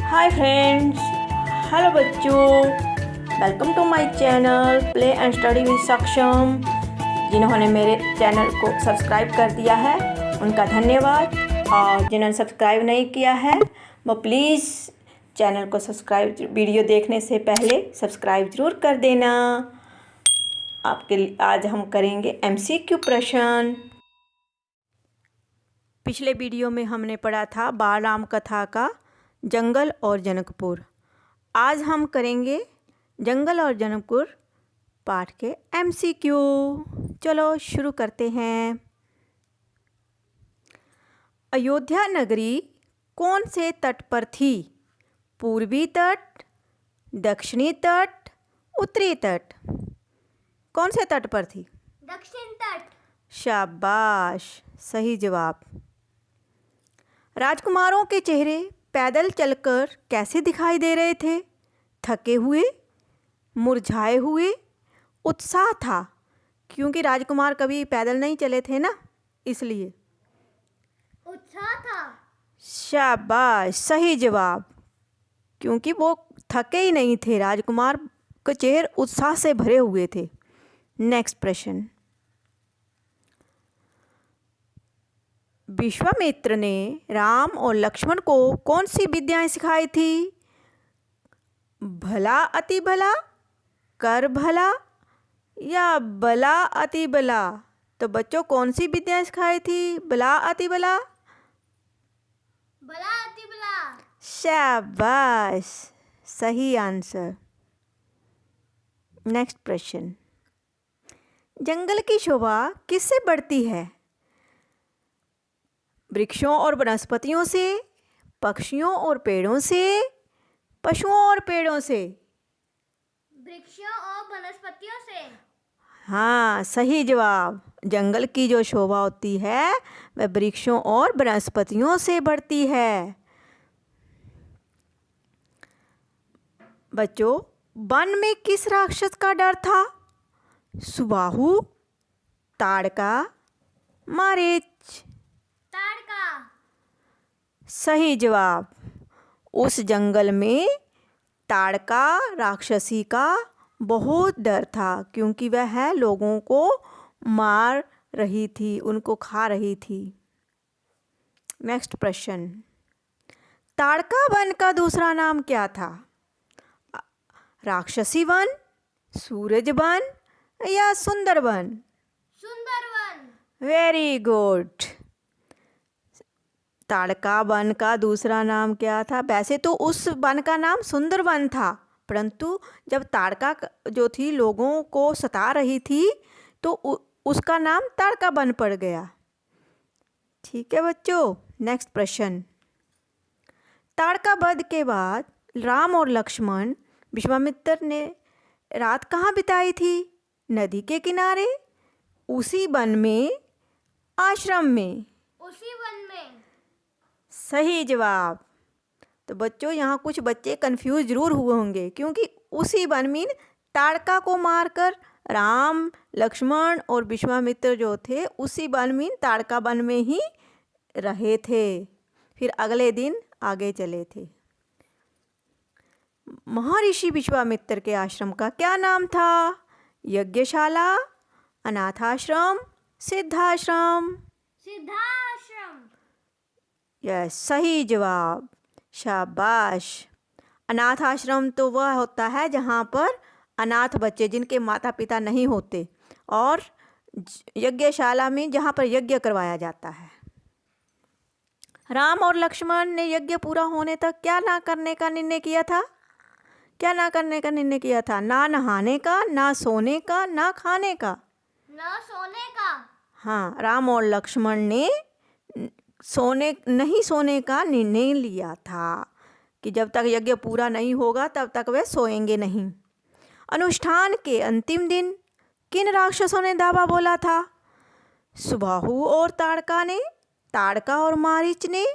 हाय friends, hello बच्चों, welcome to my channel play and study with Saksham. जिन्होंने मेरे channel को सब्सक्राइब कर दिया है उनका धन्यवाद, और जिन्होंने सब्सक्राइब नहीं किया है वो प्लीज़ चैनल को सब्सक्राइब, वीडियो देखने से पहले सब्सक्राइब ज़रूर कर देना। आपके लिए आज हम करेंगे MCQ प्रश्न। पिछले वीडियो में हमने पढ़ा था बाल राम कथा का जंगल और जनकपुर। आज हम करेंगे जंगल और जनकपुर पाठ के MCQ। चलो शुरू करते हैं। अयोध्या नगरी कौन से तट पर थी? पूर्वी तट, दक्षिणी तट, उत्तरी तट? कौन से तट पर थी? दक्षिण तट। शाबाश, सही जवाब। राजकुमारों के चेहरे पैदल चलकर कैसे दिखाई दे रहे थे? थके हुए, मुरझाए हुए, उत्साह था, क्योंकि राजकुमार कभी पैदल नहीं चले थे ना, इसलिए। उत्साह था। शाबाश, सही जवाब, क्योंकि वो थके ही नहीं थे। राजकुमार के चेहरे उत्साह से भरे हुए थे। नेक्स्ट प्रश्न। विश्वामित्र ने राम और लक्ष्मण को कौन सी विद्याएं सिखाई थी? भला अति भला, कर भला या बला अति बला? तो बच्चों कौन सी विद्याएं सिखाई थी? भला अति भला? भला अति भला। शाबाश, सही आंसर। नेक्स्ट प्रश्न। जंगल की शोभा किससे बढ़ती है? वृक्षों और वनस्पतियों से, पक्षियों और पेड़ों से, पशुओं और पेड़ों से? वृक्षों और वनस्पतियों से। हाँ, सही जवाब। जंगल की जो शोभा होती है वह वृक्षों और वनस्पतियों से बढ़ती है। बच्चों, वन में किस राक्षस का डर था? सुबाहु, ताड़का, मारीच? ताड़का। सही जवाब। उस जंगल में ताड़का राक्षसी का बहुत डर था, क्योंकि वह लोगों को मार रही थी, उनको खा रही थी। नेक्स्ट प्रश्न। ताड़का वन का दूसरा नाम क्या था? राक्षसी वन, सूरज वन या सुंदर वन? सुंदर वन। Very good. ताड़का वन का दूसरा नाम क्या था? वैसे तो उस वन का नाम सुंदर वन था, परंतु जब ताड़का जो थी लोगों को सता रही थी तो उसका नाम ताड़का वन पड़ गया। ठीक है बच्चों। नेक्स्ट प्रश्न। ताड़का वध के बाद राम और लक्ष्मण विश्वामित्र ने रात कहाँ बिताई थी? नदी के किनारे, उसी वन में, आश्रम में? उसी वन में। सही जवाब। तो बच्चों यहाँ कुछ बच्चे कंफ्यूज जरूर हुए होंगे, क्योंकि उसी वन में ताड़का को मारकर राम, लक्ष्मण और विश्वामित्र जो थे उसी वन में, ताड़का वन में ही रहे थे। फिर अगले दिन आगे चले थे। महर्षि विश्वामित्र के आश्रम का क्या नाम था? यज्ञशाला, अनाथाश्रम, सिद्धाश्रम? सिद्धाश्रम। यस, सही जवाब। शाबाश। अनाथ आश्रम तो वह होता है जहाँ पर अनाथ बच्चे जिनके माता पिता नहीं होते, और यज्ञशाला में जहाँ पर यज्ञ करवाया जाता है। राम और लक्ष्मण ने यज्ञ पूरा होने तक क्या ना करने का निर्णय किया था? क्या ना करने का निर्णय किया था? ना नहाने का, ना सोने का, ना खाने का? ना सोने का। हाँ, राम और लक्ष्मण ने नहीं सोने का निर्णय लिया था कि जब तक यज्ञ पूरा नहीं होगा तब तक वे सोएंगे नहीं। अनुष्ठान के अंतिम दिन किन राक्षसों ने दावा बोला था? सुबाहु और ताड़का ने, ताड़का और मारीच ने,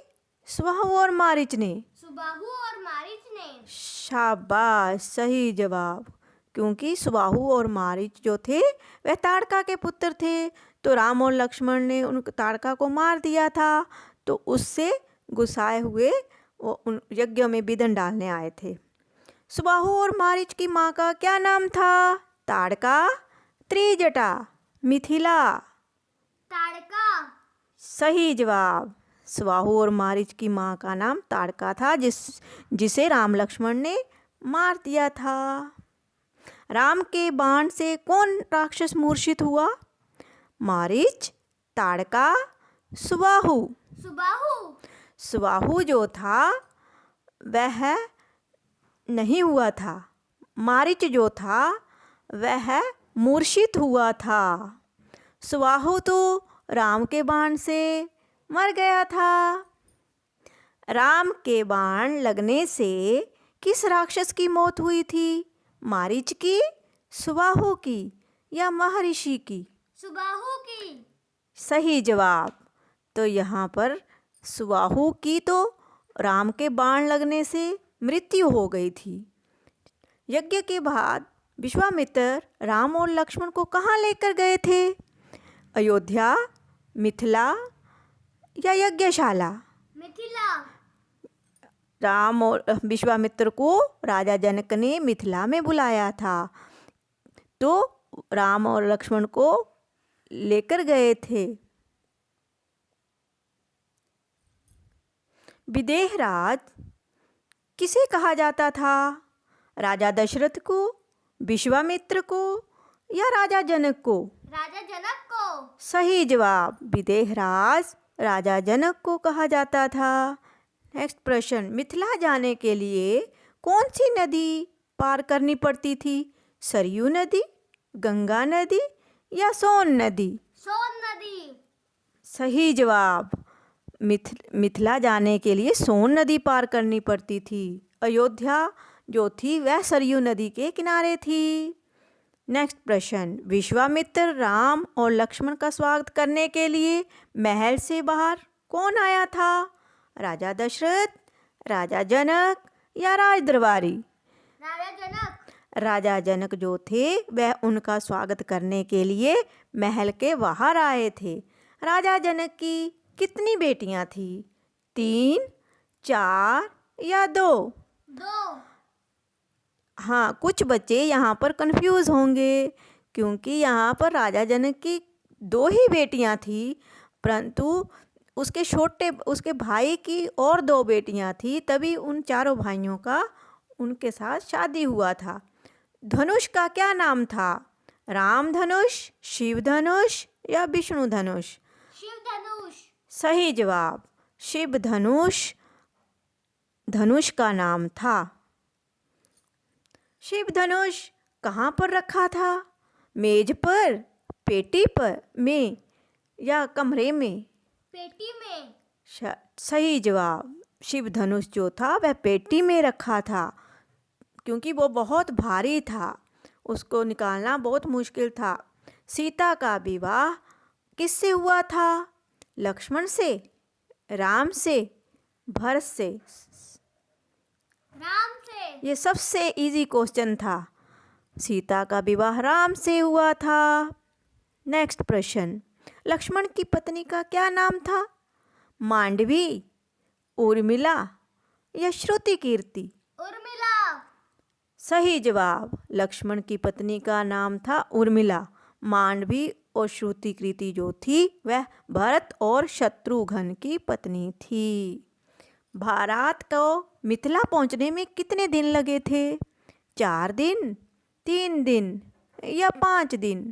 सुबाहु और मारीच ने? सुबाहु और मारीच ने। शाबाश, सही जवाब, क्योंकि सुबाहु और मारीच जो थे वह ताड़का के पुत्र थे, तो राम और लक्ष्मण ने उन ताड़का को मार दिया था, तो उससे गुस्साए हुए वो उन यज्ञ में विधन डालने आए थे। सुबाहु और मारीच की माँ का क्या नाम था? ताड़का, त्रिजटा, मिथिला। ताड़का। सही जवाब। सुबाहु और मारीच की माँ का नाम ताड़का था, जिसे राम लक्ष्मण ने मार दिया था। राम के बाण से कौन राक्षस मूर्छित हुआ? मारीच, ताड़का, सुबाहु। सुबाहु। सुबाहु जो था वह नहीं हुआ था, मारीच जो था वह मूर्छित हुआ था। सुबाहु तो राम के बाण से मर गया था। राम के बाण लगने से किस राक्षस की मौत हुई थी? मारीच की, सुबाहु की या महर्षि की? सुबाहु की। सही जवाब। तो यहाँ पर सुबाहु की तो राम के बाण लगने से मृत्यु हो गई थी। यज्ञ के बाद विश्वामित्र राम और लक्ष्मण को कहाँ लेकर गए थे? अयोध्या, मिथिला या यज्ञशाला? मिथिला। राम और विश्वामित्र को राजा जनक ने मिथिला में बुलाया था, तो राम और लक्ष्मण को लेकर गए थे। विदेहराज किसे कहा जाता था? राजा दशरथ को, विश्वामित्र को या राजा जनक को? राजा जनक को। सही जवाब। विदेहराज राजा जनक को कहा जाता था। नेक्स्ट प्रश्न, मिथिला जाने के लिए कौन सी नदी पार करनी पड़ती थी? सरयू नदी, गंगा नदी या सोन नदी? सोन नदी। सही जवाब। मिथिला जाने के लिए सोन नदी पार करनी पड़ती थी। अयोध्या जो थी वह सरयू नदी के किनारे थी। नेक्स्ट प्रश्न, विश्वामित्र राम और लक्ष्मण का स्वागत करने के लिए महल से बाहर कौन आया था? राजा दशरथ, राजा जनक या राजदरबारी? राजा जनक। राजा जनक जो थे वह उनका स्वागत करने के लिए महल के बाहर आए थे। राजा जनक की कितनी बेटियां थी? 3, 4 या 2? 2। हाँ, कुछ बच्चे यहाँ पर कंफ्यूज होंगे क्योंकि यहाँ पर राजा जनक की 2 ही बेटियाँ थी, परंतु उसके भाई की और 2 बेटियाँ थी, तभी उन चारों भाइयों का उनके साथ शादी हुआ था। धनुष का क्या नाम था? राम धनुष, शिव धनुष या विष्णु धनुष? शिव धनुष। सही जवाब। शिव धनुष धनुष का नाम था। शिव धनुष कहाँ पर रखा था? मेज पर, पेटी पर में या कमरे में? पेटी में। सही जवाब। शिव धनुष जो था वह पेटी में रखा था क्योंकि वो बहुत भारी था, उसको निकालना बहुत मुश्किल था। सीता का विवाह किससे हुआ था? लक्ष्मण से, राम से, भरत से? राम से। ये सबसे इजी क्वेश्चन था। सीता का विवाह राम से हुआ था। नेक्स्ट प्रश्न, लक्ष्मण की पत्नी का क्या नाम था? मांडवी, उर्मिला या श्रुति कीर्ति? उर्मिला। सही जवाब। लक्ष्मण की पत्नी का नाम था उर्मिला। मांडवी और श्रुति कीर्ति जो थी वह भरत और शत्रुघ्न की पत्नी थी। भारत को मिथिला पहुंचने में कितने दिन लगे थे? 4 दिन, 3 दिन या 5 दिन?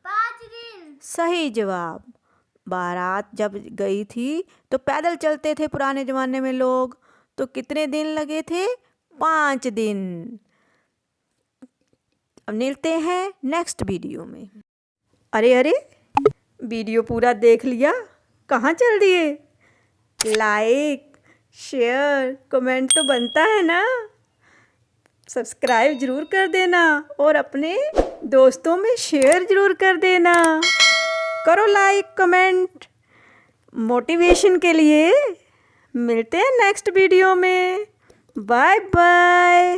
5 दिन। सही जवाब। बारात जब गई थी तो पैदल चलते थे पुराने ज़माने में लोग, तो कितने दिन लगे थे? 5 दिन। अब मिलते हैं नेक्स्ट वीडियो में। अरे वीडियो पूरा देख लिया? कहाँ चल दिए? लाइक, शेयर, कमेंट तो बनता है ना? सब्सक्राइब ज़रूर कर देना और अपने दोस्तों में शेयर ज़रूर कर देना। करो लाइक, कमेंट मोटिवेशन के लिए। मिलते हैं नेक्स्ट वीडियो में। Bye bye.